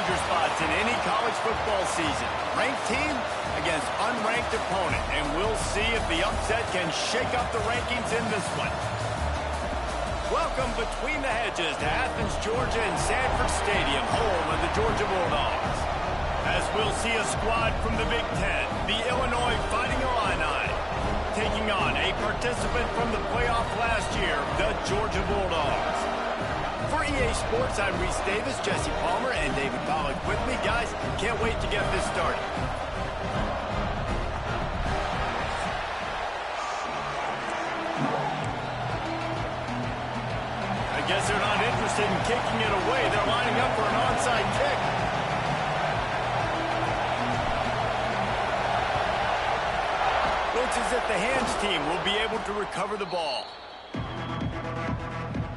danger spots in any college football season. Ranked team against unranked opponent, and we'll see if the upset can shake up the rankings in this one. Welcome between the hedges to Athens, Georgia and Sanford Stadium, home of the Georgia Bulldogs. As we'll see a squad from the Big Ten, the Illinois Fighting Illini, taking on a participant from the playoff last year, the Georgia Bulldogs. For EA Sports, I'm Reese Davis, Jesse Palmer, and David Pollack with me. Guys, can't wait to get this started. I guess they're not interested in kicking it away. They're lining up for an onside kick. Looks as if the hands team will be able to recover the ball.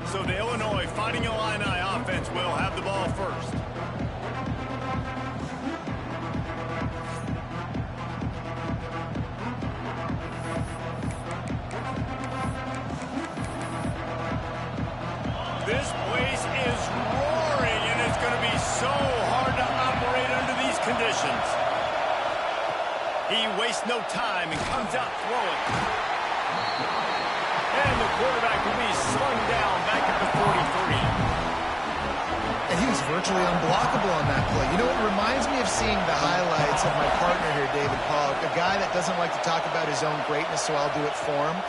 So the Illinois Fighting Illini offense will have the ball first. This place is roaring, and it's going to be so hard to operate under these conditions. He wastes no time and comes out throwing. And the quarterback will be slung down back at the 43. And he was virtually unblockable on that play. You know, it reminds me of seeing the highlights of my partner here, David Pollack, a guy that doesn't like to talk about his own greatness, so I'll do it for him.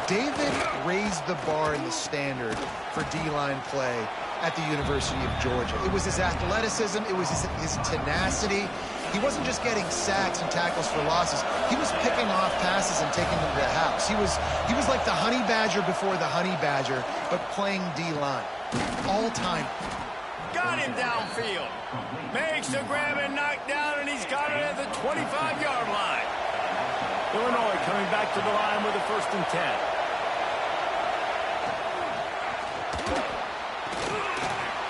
David raised the bar in the standard for D-line play at the University of Georgia. It was his athleticism. It was his tenacity. He wasn't just getting sacks and tackles for losses. He was picking off passes and taking them to the house. He was like the honey badger before the honey badger, but playing D-line. All time. Got him downfield. Makes the grab and knock down, and he's got it at the 25-yard line. Illinois coming back to the line with a 1st and 10.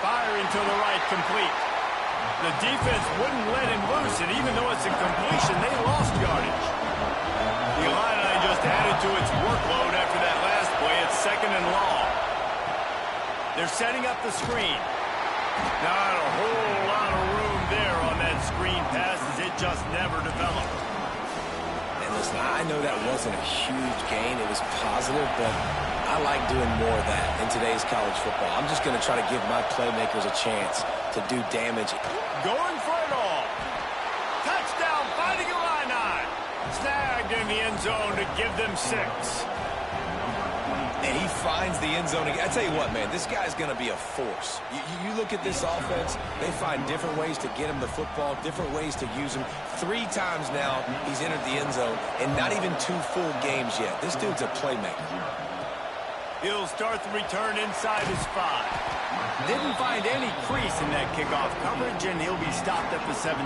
Firing to the right, complete. The defense wouldn't let him loose, and even though it's a completion, they lost yardage. The Illini just added to its workload after that last play. It's 2nd and long. They're setting up the screen. Not a whole lot of room there on that screen pass, as it just never developed. And listen, I know that wasn't a huge gain. It was positive, but I like doing more of that in today's college football. I'm just going to try to give my playmakers a chance to do damage. Going for it all. Touchdown, Fighting Illini. Snagged in the end zone to give them 6. And he finds the end zone. I tell you what, man, this guy's going to be a force. You look at this offense, they find different ways to get him the football, different ways to use him. 3 times now he's entered the end zone, and not even 2 full games yet. This dude's a playmaker. He'll start the return inside his 5. Didn't find any crease in that kickoff coverage, and he'll be stopped at the 17.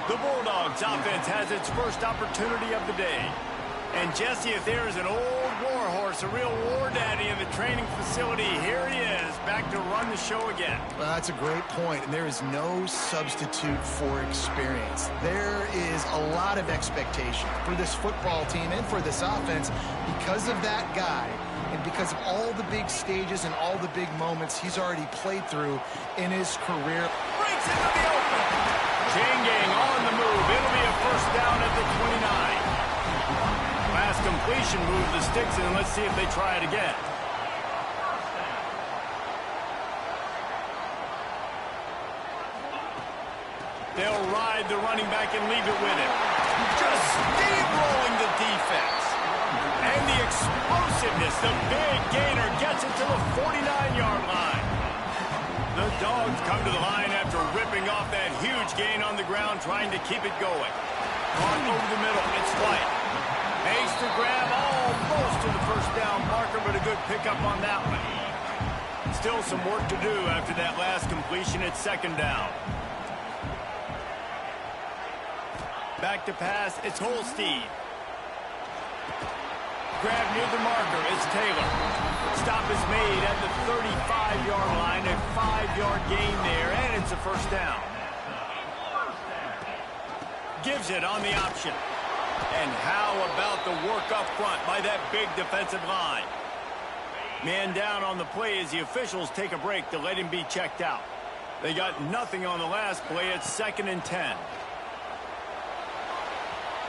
The Bulldogs offense has its first opportunity of the day. And Jesse, if there is an old war horse, a real war daddy in the training facility, here he is, back to run the show again. Well, that's a great point, and there is no substitute for experience. There is a lot of expectation for this football team and for this offense because of that guy and because of all the big stages and all the big moments he's already played through in his career. Breaks into the open. Chain gang on the move. It'll be a 1st down at the 29. Last completion moved the sticks, and let's see if they try it again. They'll ride the running back and leave it with him. Just steamrolling the defense. And the explosiveness, the big gainer gets it to the 49-yard line. The Dogs come to the line after ripping off that huge gain on the ground, trying to keep it going. On over the middle, it's White. Makes the grab almost to the 1st down marker, but a good pickup on that one. Still some work to do after that last completion at 2nd down. Back to pass, it's Holstein. Grab near the marker, it's Taylor. Stop is made at the 35-yard line, a 5-yard gain there, and it's a 1st down. Gives it on the option. And how about the work up front by that big defensive line? Man down on the play as the officials take a break to let him be checked out. They got nothing on the last play. It's 2nd and 10.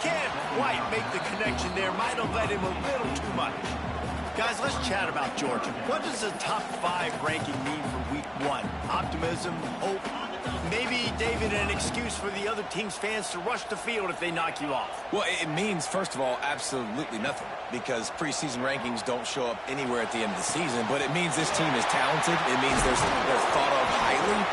Can't quite make the connection there. Might have led him a little too much. Guys, let's chat about Georgia. What does the top 5 ranking mean for week 1? Optimism, hope, maybe, David, an excuse for the other team's fans to rush the field if they knock you off? Well, it means, first of all, absolutely nothing, because preseason rankings don't show up anywhere at the end of the season, but it means this team is talented. It means they're thought of highly.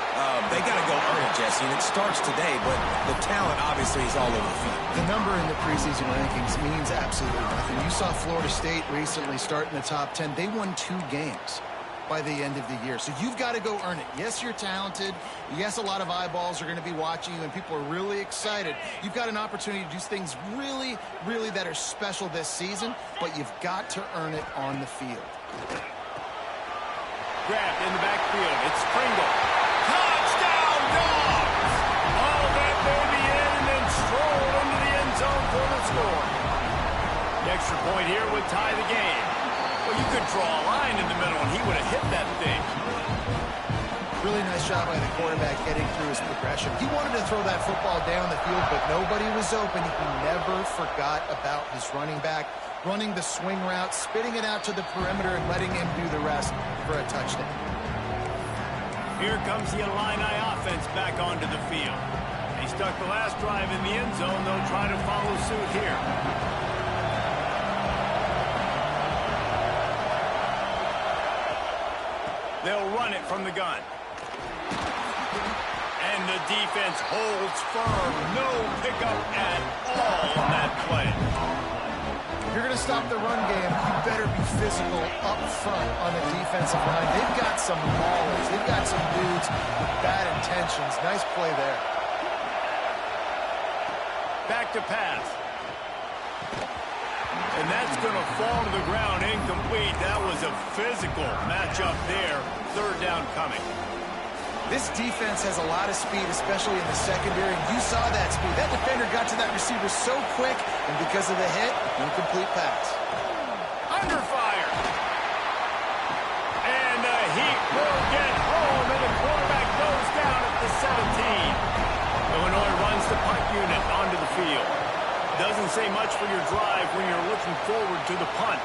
They got to go earn it, Jesse, and it starts today, but the talent obviously is all over the field. The number in the preseason rankings means absolutely nothing. You saw Florida State recently start in the top 10. They won 2 games by the end of the year. So you've got to go earn it. Yes, you're talented. Yes, a lot of eyeballs are going to be watching you, and people are really excited. You've got an opportunity to do things really, really that are special this season, but you've got to earn it on the field. Grabbed in the backfield. It's Pringle. Touchdown, Dogs! All that baby in and then stroll into the end zone for the score. The extra point here would tie the game. Well, you could draw a line in the middle, and he would have hit that thing. Really nice job by the quarterback getting through his progression. He wanted to throw that football down the field, but nobody was open. He never forgot about his running back, running the swing route, spitting it out to the perimeter, and letting him do the rest for a touchdown. Here comes the Illini offense back onto the field. They stuck the last drive in the end zone. They'll try to follow suit here. They'll run it from the gun. And the defense holds firm. No pickup at all on that play. If you're going to stop the run game, you better be physical up front on the defensive line. They've got some maulers. They've got some dudes with bad intentions. Nice play there. Back to pass. And that's going to fall to the ground incomplete. That was a physical matchup there. 3rd down coming. This defense has a lot of speed, especially in the secondary. You saw that speed. That defender got to that receiver so quick, and because of the hit, incomplete pass. Under fire. And the Heat will get home, and the quarterback goes down at the 17. Illinois runs the punt unit onto the field. Doesn't say much for your drive when you're looking forward to the punt.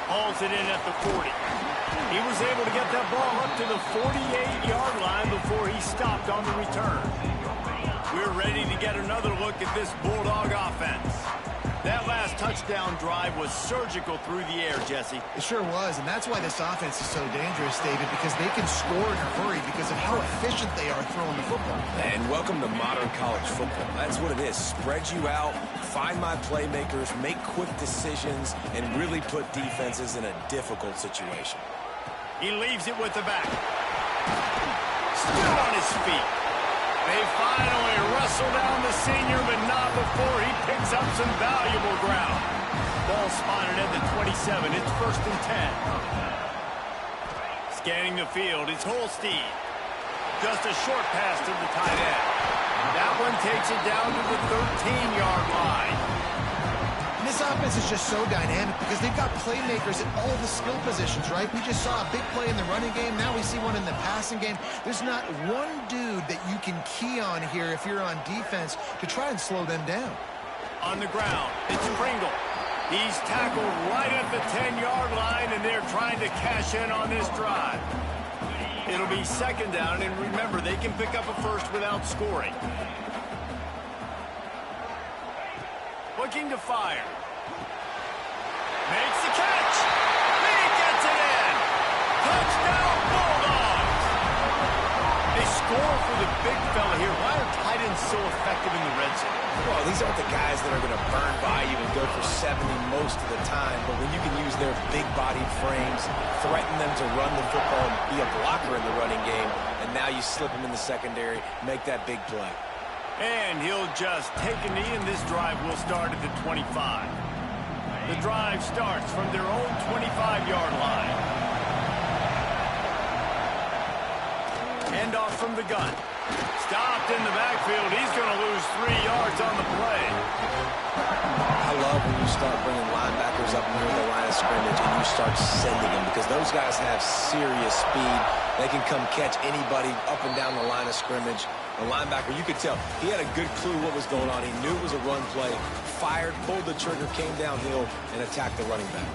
Hauls it in at the 40. He was able to get that ball up to the 48-yard line before he stopped on the return. We're ready to get another look at this Bulldog offense. That last touchdown drive was surgical through the air, Jesse. It sure was, and that's why this offense is so dangerous, David, because they can score in a hurry because of how efficient they are throwing the football. And welcome to modern college football. That's what it is. Spread you out, find my playmakers, make quick decisions, and really put defenses in a difficult situation. He leaves it with the back. Still on his feet. They finally wrestle down the senior, but not before he picks up some valuable ground. Ball spotted at the 27. It's 1st and 10. Scanning the field, it's Holstein. Just a short pass to the tight end. That one takes it down to the 13-yard line. And this offense is just so dynamic because they've got playmakers at all the skill positions, right? We just saw a big play in the running game. Now we see one in the passing game. There's not one dude that you can key on here if you're on defense to try and slow them down. On the ground, it's Pringle. He's tackled right at the 10-yard line, and they're trying to cash in on this drive. It'll be 2nd down, and remember, they can pick up a first without scoring. Looking to fire. Makes the catch. He gets it in. Touchdown, Bulldogs. They score for the big fella here. Why are tight ends so effective in the red zone? Well, these aren't the guys that are going to burn by you and go for 70 most of the time, but when you can use their big-bodied frames, threaten them to run the football and be a blocker in the running game, and now you slip them in the secondary, make that big play. And he'll just take a knee, and this drive will start at the 25. The drive starts from their own 25-yard line. Handoff from the gun. Stopped in the backfield. He's going to lose 3 yards on the play. I love when you start bringing linebackers players up near the line of scrimmage and you start sending them, because those guys have serious speed. They can come catch anybody up and down the line of scrimmage. The linebacker, you could tell, he had a good clue what was going on. He knew it was a run play, fired, pulled the trigger, came downhill, and attacked the running back.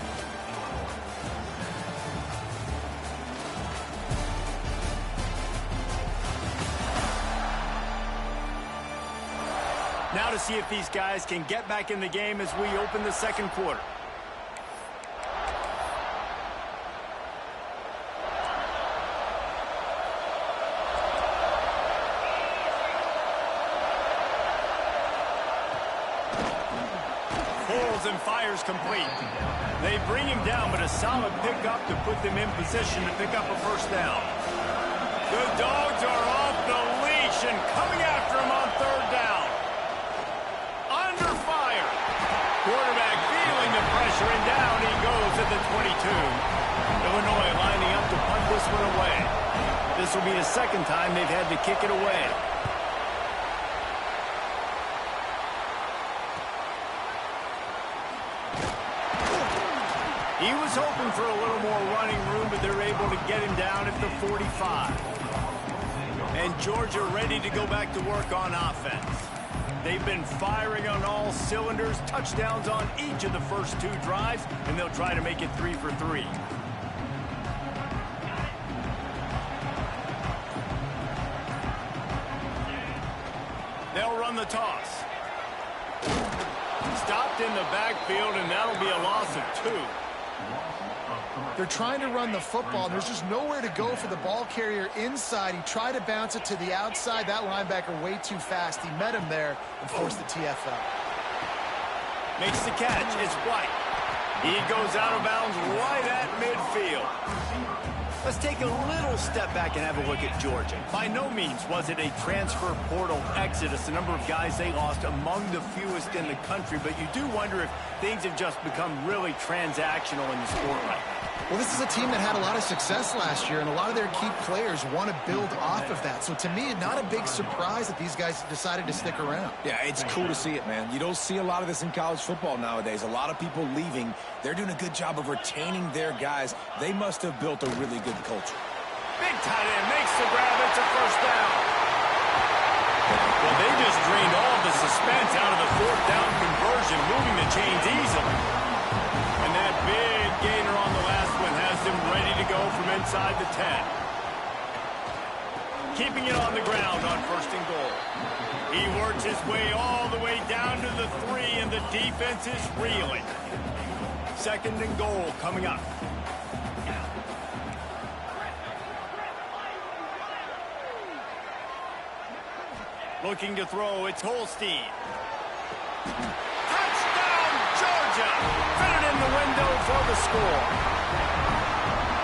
Now to see if these guys can get back in the game as we open the second quarter. Pulls and fires complete. They bring him down, but a solid pickup to put them in position to pick up a first down. The Dogs are off the leash and coming after him on third down. Under fire. Quarterback feeling the pressure, and down he goes at the 22. Illinois lining up to punt this one away. This will be the second time they've had to kick it away. He was hoping for a little more running room, but they're able to get him down at the 45. And Georgia ready to go back to work on offense. They've been firing on all cylinders, touchdowns on each of the first two drives, and they'll try to make it 3 for 3. They'll run the toss. Stopped in the backfield, and that'll be a loss of 2. They're trying to run the football. There's just nowhere to go for the ball carrier inside. He tried to bounce it to the outside. That linebacker way too fast. He met him there and forced the TFL. Makes the catch. It's White. He goes out of bounds right at midfield. Let's take a little step back and have a look at Georgia. By no means was it a transfer portal exodus. The number of guys they lost among the fewest in the country, but you do wonder if things have just become really transactional in the sport right now. Well, this is a team that had a lot of success last year, and a lot of their key players want to build off of that. So to me, not a big surprise that these guys decided to stick around. Yeah, it's cool to see it, man. You don't see a lot of this in college football nowadays. A lot of people leaving. They're doing a good job of retaining their guys. They must have built a really good culture. Big tight end makes the grab. It's a first down. Well, they just drained all of the suspense out of the fourth down conversion, moving the chains easily. And that big gainer on the last one has them ready to go from inside the 10. Keeping it on the ground on first and goal. He works his way all the way down to the 3, and the defense is reeling. Second and goal coming up. Looking to throw, it's Holstein. Touchdown, Georgia! Fit it in the window for the score.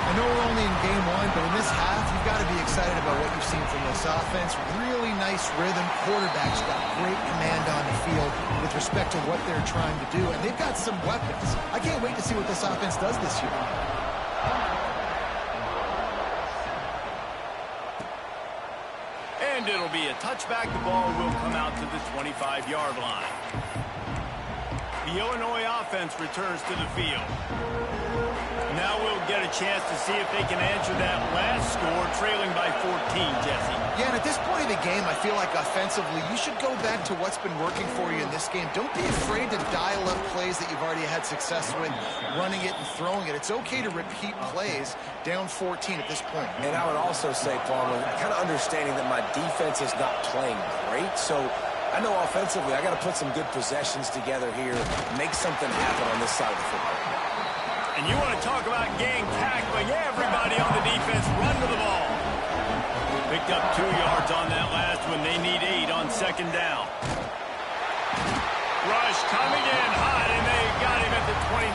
I know we're only in game 1, but in this half, you've got to be excited about what you've seen from this offense. Really nice rhythm. Quarterback's got great command on the field with respect to what they're trying to do, and they've got some weapons. I can't wait to see what this offense does this year. And it'll be a touchback. The ball will come out to the 25-yard line. The Illinois offense returns to the field. Now we'll get a chance to see if they can answer that last score, trailing by 14, Jesse. Yeah, and at this point of the game, I feel like offensively, you should go back to what's been working for you in this game. Don't be afraid to dial up plays that you've already had success with, running it and throwing it. It's okay to repeat plays down 14 at this point. And I would also say, Palmer, kind of understanding that my defense is not playing great, so I know offensively I got to put some good possessions together here, make something happen on this side of the football. And you want to talk about gang tackling. Everybody on the defense run to the ball. Picked up 2 yards on that last one. They need 8 on second down. Rush coming in hot, and they got him at the 29.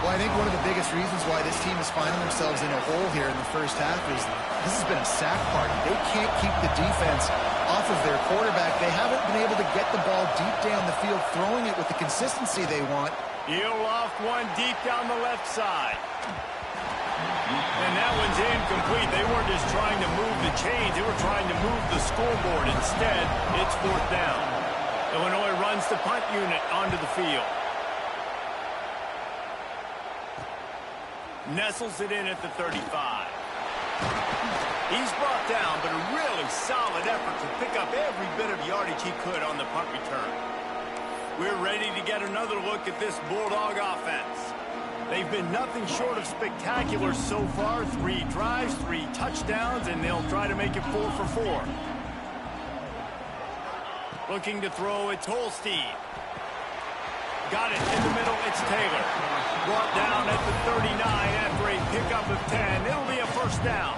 Well, I think one of the biggest reasons why this team is finding themselves in a hole here in the first half is this has been a sack party. They can't keep the defense off of their quarterback. They haven't been able to get the ball deep down the field, throwing it with the consistency they want. He'll loft one deep down the left side. And that one's incomplete. They weren't just trying to move the chains. They were trying to move the scoreboard. Instead, it's fourth down. Illinois runs the punt unit onto the field. Nestles it in at the 35. He's brought down, but a really solid effort to pick up every bit of yardage he could on the punt return. We're ready to get another look at this Bulldog offense. They've been nothing short of spectacular so far. 3 drives, 3 touchdowns, and they'll try to make it 4 for 4. Looking to throw, it's Holstein. Got it in the middle, it's Taylor. Brought down at the 39 after a pickup of 10. It'll be a first down.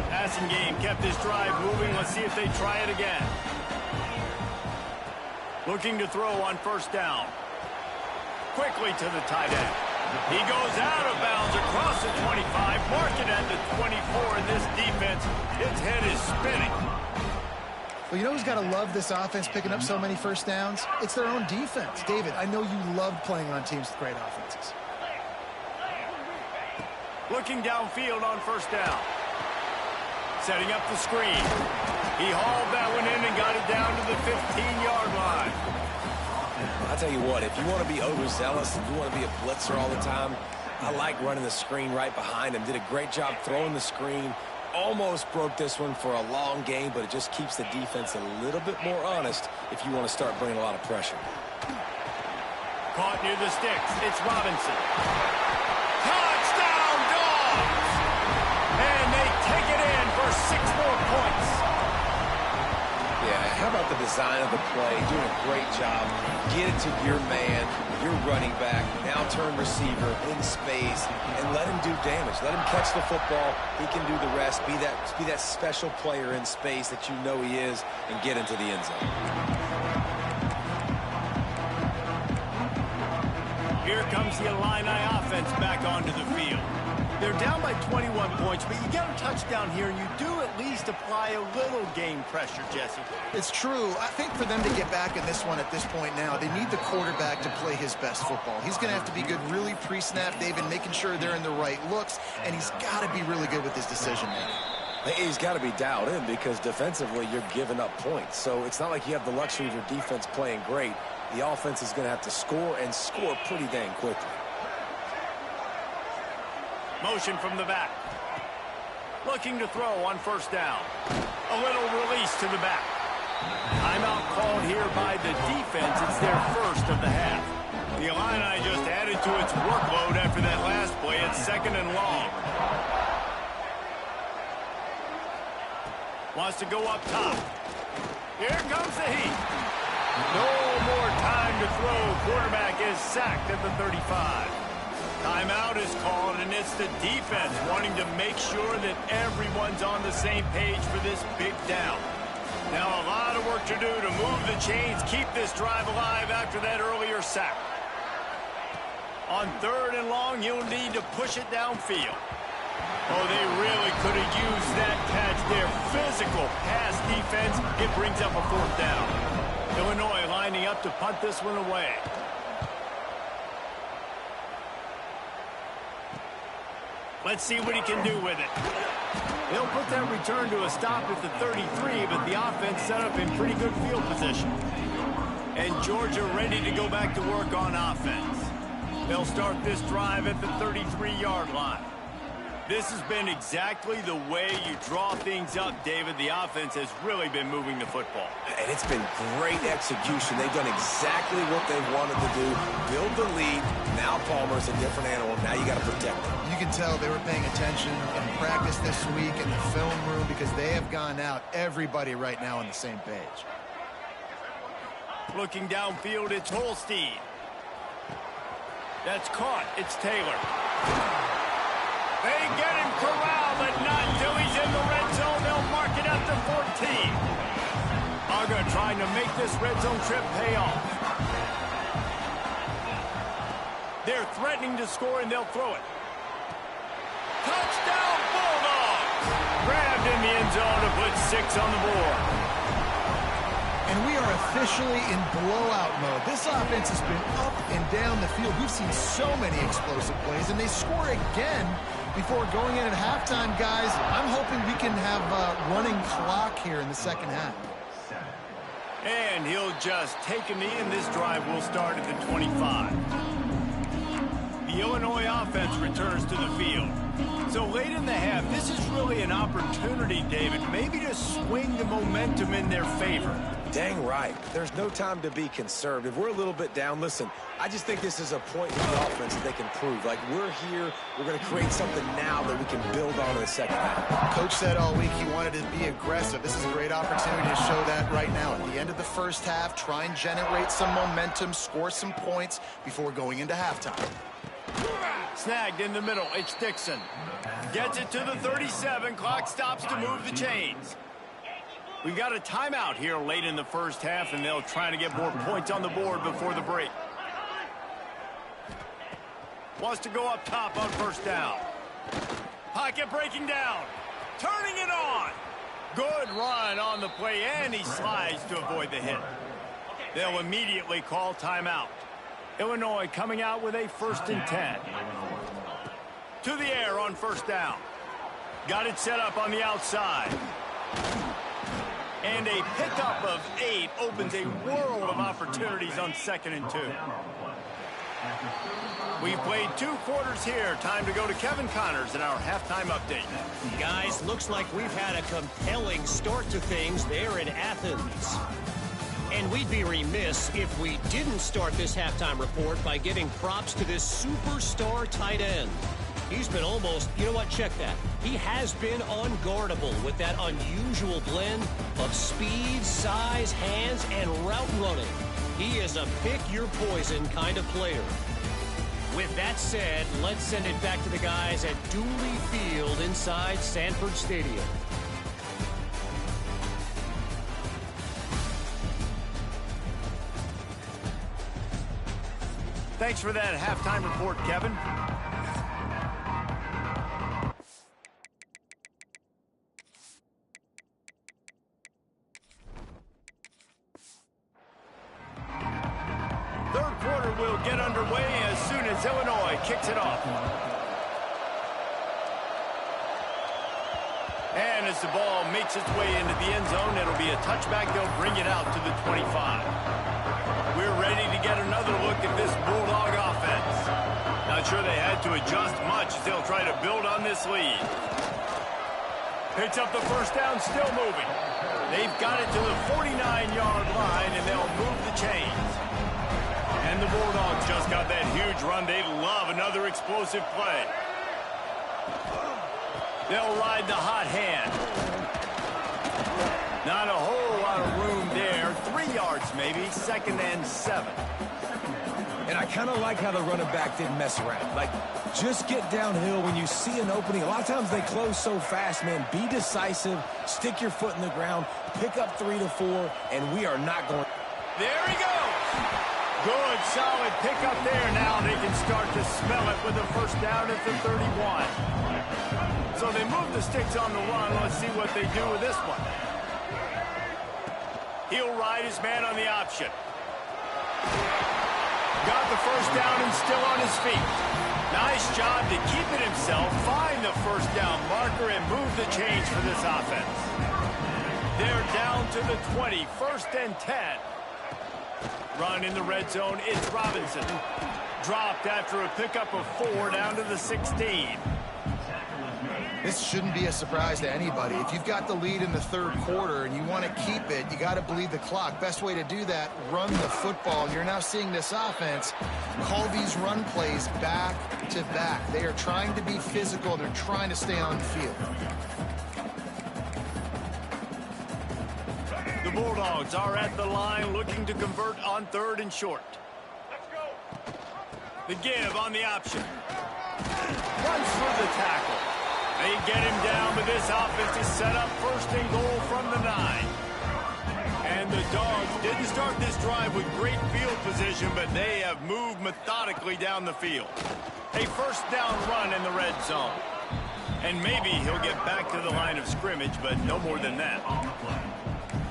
Passing game kept this drive moving. Let's see if they try it again. Looking to throw on first down. Quickly to the tight end. He goes out of bounds across the 25. Mark it at the 24. And this defense, its head is spinning. Well, you know who's got to love this offense picking up so many first downs? It's their own defense. David, I know you love playing on teams with great offenses. Looking downfield on first down. Setting up the screen. He hauled that one in and got it down to the 15-yard line. I'll tell you what, if you want to be overzealous and you want to be a blitzer all the time, I like running the screen right behind him. Did a great job throwing the screen. Almost broke this one for a long game, but it just keeps the defense a little bit more honest if you want to start bringing a lot of pressure. Caught near the sticks. It's Robinson. Touchdown, Dogs! And they take it in for 6 more points. Yeah, how about the design of the play? Doing a great job. Get it to your man, your running back, now turn receiver in space, and let him do damage. Let him catch the football. He can do the rest. Be that special player in space that you know he is, and get into the end zone. Here comes the Illini offense back onto the field. They're down by 21 points, but you get a touchdown here, and you do at least apply a little game pressure, Jesse. It's true. I think for them to get back in this one at this point now, they need the quarterback to play his best football. He's going to have to be good really pre-snap, David, making sure they're in the right looks, and he's got to be really good with his decision-making. He's got to be dialed in because defensively you're giving up points. So it's not like you have the luxury of your defense playing great. The offense is going to have to score and score pretty dang quickly. Motion from the back. Looking to throw on first down. A little release to the back. Timeout called here by the defense. It's their first of the half. The Illini just added to its workload after that last play. It's 2nd and long. Wants to go up top. Here comes the heat. No more time to throw. Quarterback is sacked at the 35. Timeout is called, and it's the defense wanting to make sure that everyone's on the same page for this big down. Now a lot of work to do to move the chains, keep this drive alive after that earlier sack. On 3rd and long, you'll need to push it downfield. Oh, they really could have used that catch. Their physical pass defense, it brings up a 4th down. Illinois lining up to punt this one away. Let's see what he can do with it. He'll put that return to a stop at the 33, but the offense set up in pretty good field position. And Georgia ready to go back to work on offense. They'll start this drive at the 33-yard line. This has been exactly the way you draw things up, David. The offense has really been moving the football. And it's been great execution. They've done exactly what they wanted to do. Build the lead. Now Palmer's a different animal. Now you got to protect him. You can tell they were paying attention in practice this week in the film room because they have gone out, everybody right now on the same page. Looking downfield, it's Holstein. That's caught. It's Taylor. They get him corralled, but not until he's in the red zone. They'll mark it up to 14. Uga trying to make this red zone trip pay off. They're threatening to score, and they'll throw it. Touchdown, Bulldogs! Grabbed in the end zone to put 6 on the board. And we are officially in blowout mode. This offense has been up and down the field. We've seen so many explosive plays, and they score again before going in at halftime, guys. I'm hoping we can have a running clock here in the second half. And he'll just take a knee, and this drive will start at the 25. The Illinois offense returns to the field. So late in the half, this is really an opportunity, David, maybe to swing the momentum in their favor. Dang right. There's no time to be conservative. We're a little bit down. Listen, I just think this is a point in the offense that they can prove. Like, we're here, we're going to create something now that we can build on in the second half. Coach said all week he wanted to be aggressive. This is a great opportunity to show that right now. At the end of the first half, try and generate some momentum, score some points before going into halftime. Snagged in the middle. It's Dixon. Gets it to the 37. Clock stops to move the chains. We've got a timeout here late in the first half, and they'll try to get more points on the board before the break. Wants to go up top on first down. Pocket breaking down. Turning it on. Good run on the play, and he slides to avoid the hit. They'll immediately call timeout. Illinois coming out with a 1st and 10. To the air on first down. Got it set up on the outside. And a pickup of 8 opens a world of opportunities on 2nd and 2. We've played 2 quarters here. Time to go to Kevin Connors in our halftime update. Guys, looks like we've had a compelling start to things there in Athens. And we'd be remiss if we didn't start this halftime report by giving props to this superstar tight end. He's been almost, you know what, check that. He has been unguardable with that unusual blend of speed, size, hands, and route running. He is a pick-your-poison kind of player. With that said, let's send it back to the guys at Dooley Field inside Sanford Stadium. Thanks for that halftime report, Kevin. Third quarter will get underway as soon as Illinois kicks it off. And as the ball makes its way into the end zone, it'll be a touchback. They'll bring it out to the 25. We're ready to get another look at this Bulldog offense. Not sure they had to adjust much as they'll try to build on this lead. Picks up the first down, still moving. They've got it to the 49-yard line, and they'll move the chains. And the Bulldogs just got that huge run. They love another explosive play. They'll ride the hot hand. Not a whole lot of room there. 3 yards maybe, 2nd and 7. And I kind of like how the running back didn't mess around. Like, just get downhill when you see an opening. A lot of times they close so fast, man. Be decisive, stick your foot in the ground, pick up 3 to 4, and we are not going. There he goes. Good, solid pickup there. Now they can start to smell it with a first down at the 31. So they move the sticks on the run. Let's see what they do with this one. He'll ride his man on the option. Got the first down and still on his feet. Nice job to keep it himself, find the first down marker, and move the chains for this offense. They're down to the 20, 1st and 10. Run in the red zone, it's Robinson. Dropped after a pickup of 4 down to the 16. This shouldn't be a surprise to anybody. If you've got the lead in the third quarter and you want to keep it, you got to bleed the clock. Best way to do that, run the football. And you're now seeing this offense call these run plays back to back. They are trying to be physical. They're trying to stay on the field. The Bulldogs are at the line looking to convert on 3rd and short. The give on the option. Runs through the tackle. They get him down, but this offense is set up 1st and goal from the 9. And the Dogs didn't start this drive with great field position, but they have moved methodically down the field. A first down run in the red zone. And maybe he'll get back to the line of scrimmage, but no more than that.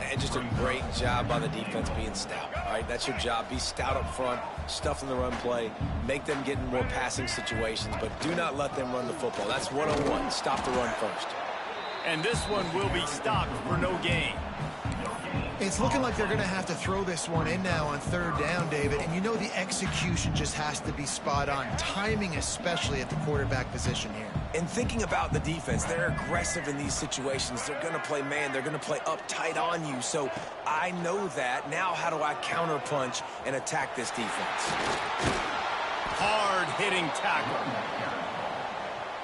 And just a great job by the defense being stout. All right, that's your job. Be stout up front, stuff in the run play, make them get in more passing situations, but do not let them run the football. That's 101. Stop the run first. And this one will be stopped for no gain. It's looking like they're going to have to throw this one in now on third down, David. And you know the execution just has to be spot on. Timing especially at the quarterback position here. And thinking about the defense, they're aggressive in these situations. They're going to play man. They're going to play up tight on you. So I know that. Now how do I counterpunch and attack this defense? Hard-hitting tackle.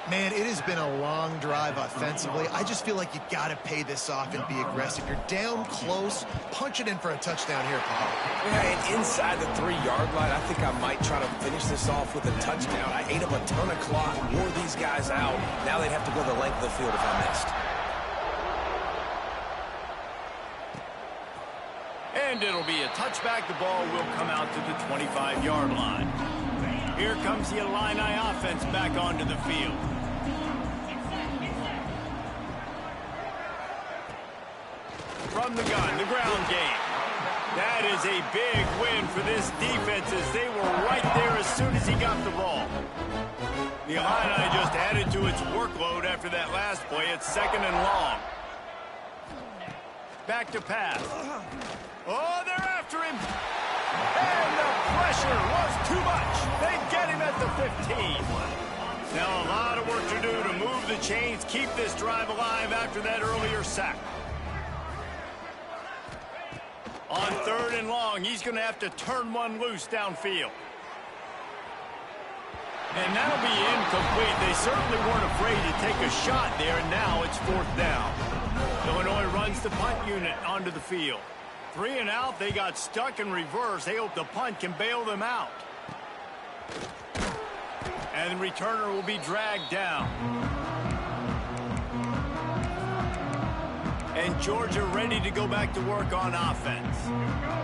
Man, it has been a long drive offensively. I just feel like you got to pay this off and be aggressive. You're down close. Punch it in for a touchdown here, Paul. Yeah, and inside the 3-yard line, I think I might try to finish this off with a touchdown. I ate up a ton of clock, wore these guys out. Now they'd have to go the length of the field if I missed. And it'll be a touchback. The ball will come out to the 25-yard line. Here comes the Illini offense back onto the field. From the gun, the ground game. That is a big win for this defense as they were right there as soon as he got the ball. The Illini just added to its workload after that last play. It's 2nd and long. Back to pass. Oh, they're after him. And the pressure was too much. They get him at the 15. Now a lot of work to do to move the chains, keep this drive alive after that earlier sack. On 3rd and long, he's going to have to turn one loose downfield. And that'll be incomplete. They certainly weren't afraid to take a shot there, and now it's 4th down. Illinois runs the punt unit onto the field. 3 and out, they got stuck in reverse. They hope the punt can bail them out. And the returner will be dragged down. And Georgia ready to go back to work on offense.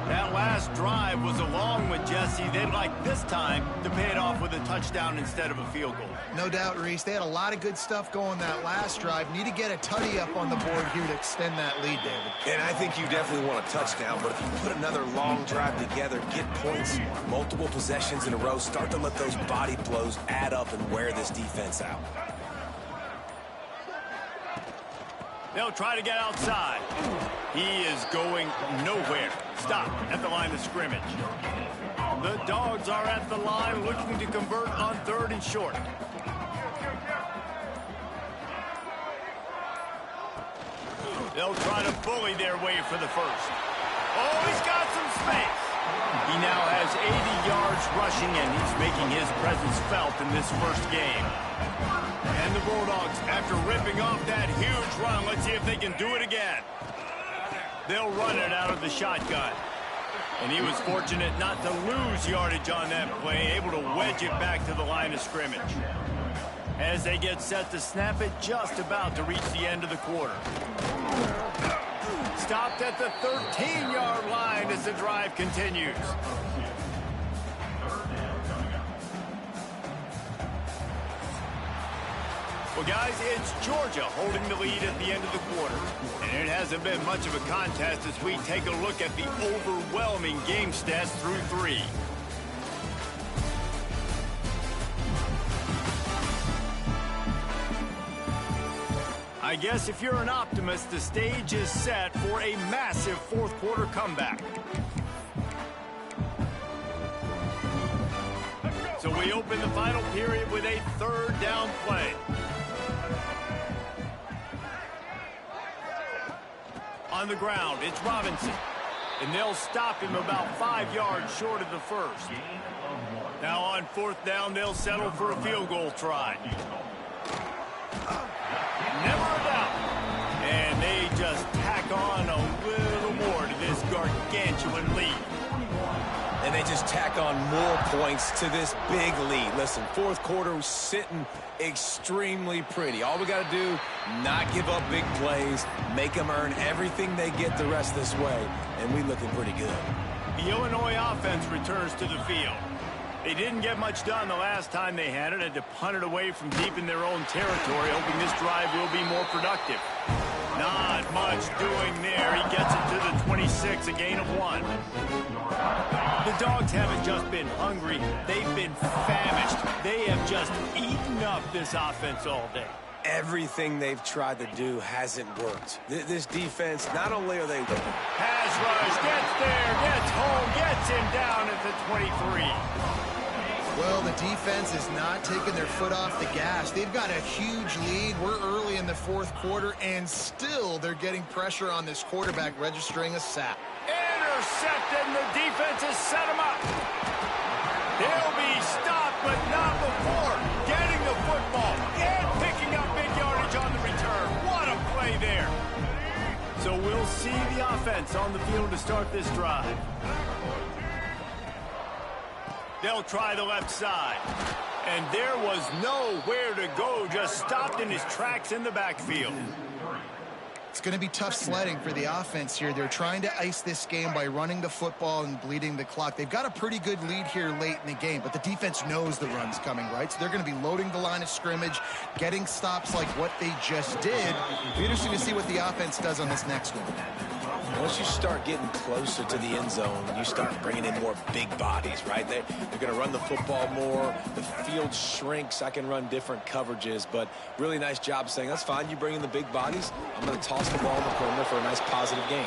That last drive was a long one, Jesse. They'd like this time to pay it off with a touchdown instead of a field goal. No doubt, Reese. They had a lot of good stuff going that last drive. Need to get a tutty up on the board here to extend that lead, David. And I think you definitely want a touchdown, but if you put another long drive together, get points, multiple possessions in a row, start to let those body blows add up and wear this defense out. They'll try to get outside. He is going nowhere. Stop at the line of scrimmage. The Dogs are at the line looking to convert on 3rd and short. They'll try to bully their way for the first. Oh, he's got some space. He now has 80 yards rushing, and he's making his presence felt in this first game. And the Bulldogs, after ripping off that huge run, let's see if they can do it again. They'll run it out of the shotgun. And he was fortunate not to lose yardage on that play, able to wedge it back to the line of scrimmage. As they get set to snap it, just about to reach the end of the quarter. Stopped at the 13-yard line as the drive continues. Well, guys, it's Georgia holding the lead at the end of the quarter. And it hasn't been much of a contest as we take a look at the overwhelming game stats through 3. I guess if you're an optimist, the stage is set for a massive 4th quarter comeback. So we open the final period with a 3rd down play. On the ground, it's Robinson. And they'll stop him about 5 yards short of the first. Now on 4th down, they'll settle for a field goal try. Never a doubt. And they just tack on a little more to this gargantuan lead. And they just tack on more points to this big lead. Listen, 4th quarter was sitting extremely pretty. All we got to do, not give up big plays, make them earn everything they get the rest of this way, and we looking pretty good. The Illinois offense returns to the field. They didn't get much done the last time they had to punt it away from deep in their own territory, hoping this drive will be more productive. Not much doing there. He gets it to the 26, a gain of 1. The Dogs haven't just been hungry. They've been famished. They have just eaten up this offense all day. everything they've tried to do hasn't worked. This defense, not only are they... Pass rush, gets there, gets home, gets him down at the 23. Well, the defense is not taking their foot off the gas. They've got a huge lead. We're early in the fourth quarter, and still they're getting pressure on this quarterback, registering a sack. Intercepted, and the defense has set him up. He'll be stopped, but not before getting the football and picking up big yardage on the return. What a play there. So we'll see the offense on the field to start this drive. They'll try the left side. And there was nowhere to go, just stopped in his tracks in the backfield. It's going to be tough sledding for the offense here. They're trying to ice this game by running the football and bleeding the clock. They've got a pretty good lead here late in the game, but the defense knows the run's coming, right? So they're going to be loading the line of scrimmage, getting stops like what they just did. It'll be interesting to see what the offense does on this next one. Once you start getting closer to the end zone, you start bringing in more big bodies, right? They're going to run the football more. The field shrinks. I can run different coverages, but really nice job saying, that's fine. You bring in the big bodies. I'm going to toss the ball in the perimeter for a nice positive gain.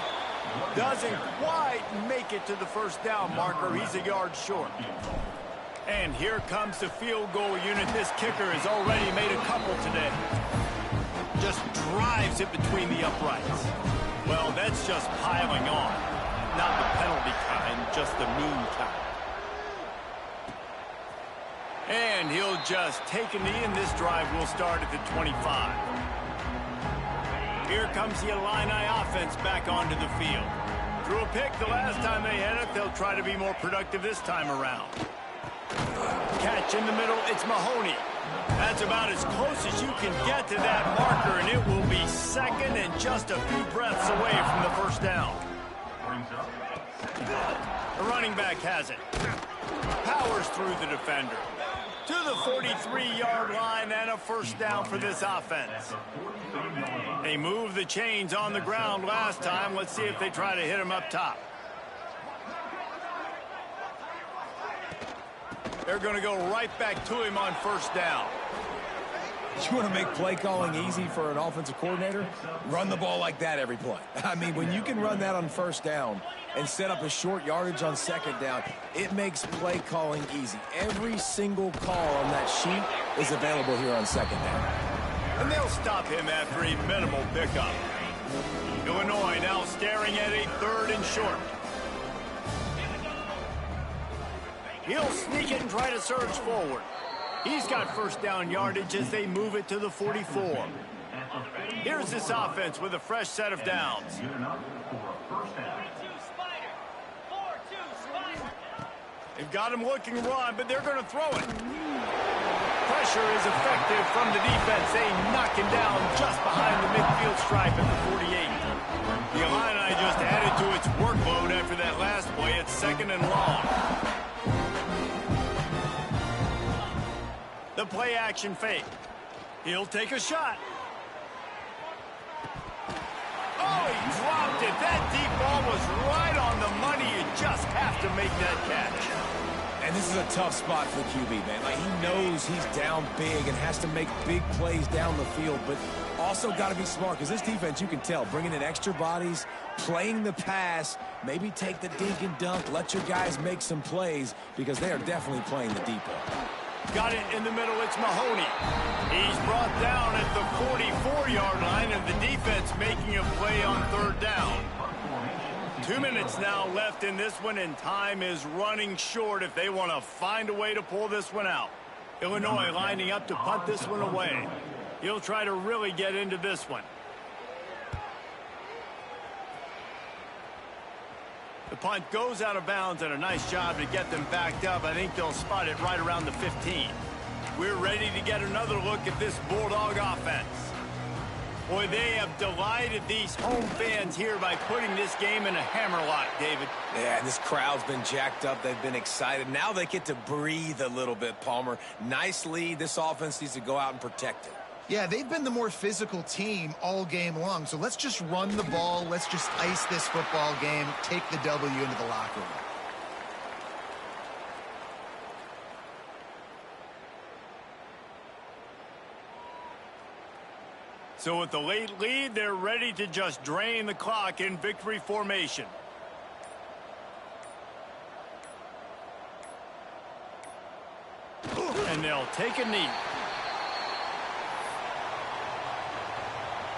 Doesn't quite make it to the first down marker. He's a yard short. And here comes the field goal unit. This kicker has already made a couple today. Just drives it between the uprights. Well, that's just piling on. Not the penalty kind, just the mean kind. And he'll just take a knee, and this drive will start at the 25. Here comes the Illini offense back onto the field. Threw a pick the last time they had it. They'll try to be more productive this time around. Catch in the middle. It's Mahoney. That's about as close as you can get to that marker, and it will be second and just a few breaths away from the first down. The running back has it. Powers through the defender. To the 43-yard line and a first down for this offense. They moved the chains on the ground last time. Let's see if they try to hit him up top. They're going to go right back to him on first down. You want to make play calling easy for an offensive coordinator? Run the ball like that every play. I mean, when you can run that on first down and set up a short yardage on second down, it makes play calling easy. Every single call on that sheet is available here on second down. And they'll stop him after a minimal pickup. Illinois now staring at a third and short. He'll sneak it and try to surge forward. He's got first down yardage as they move it to the 44. Here's this offense with a fresh set of downs. They've got him looking run, but they're going to throw it. Pressure is effective from the defense. They knock him down just behind the midfield stripe at the 48. The Illini just added to its workload after that last play. It's second and long. The play action fake. He'll take a shot. Oh, he dropped it. That deep ball was right on the money. You just have to make that catch. And this is a tough spot for the QB, man. Like, he knows he's down big and has to make big plays down the field, but also got to be smart because this defense, you can tell, bringing in extra bodies, playing the pass, maybe take the dink and dunk, let your guys make some plays because they are definitely playing the deep ball. Got it in the middle. It's Mahoney. He's brought down at the 44-yard line, and the defense making a play on third down. 2 minutes now left in this one, and time is running short if they want to find a way to pull this one out. Illinois lining up to punt this one away. He'll try to really get into this one. The punt goes out of bounds, and a nice job to get them backed up. I think they'll spot it right around the 15. We're ready to get another look at this Bulldog offense. Boy, they have delighted these home fans here by putting this game in a hammerlock, David. Yeah, this crowd's been jacked up. They've been excited. Now they get to breathe a little bit, Palmer. Nice lead. This offense needs to go out and protect it. Yeah, they've been the more physical team all game long. So let's just run the ball. Let's just ice this football game, take the W into the locker room. So with the late lead, they're ready to just drain the clock in victory formation. And they'll take a knee.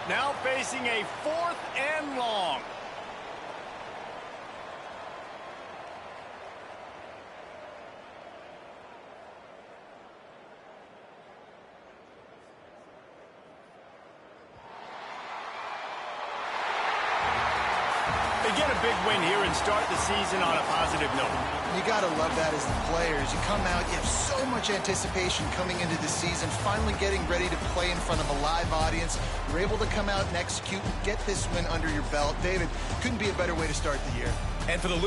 Now facing a 4th and long. They get a big win here and start the season on a positive note. You got to love that as the players. You come out, you have so much anticipation coming into the season, finally getting ready to play in front of a live audience. You're able to come out and execute and get this win under your belt. David, couldn't be a better way to start the year. And for the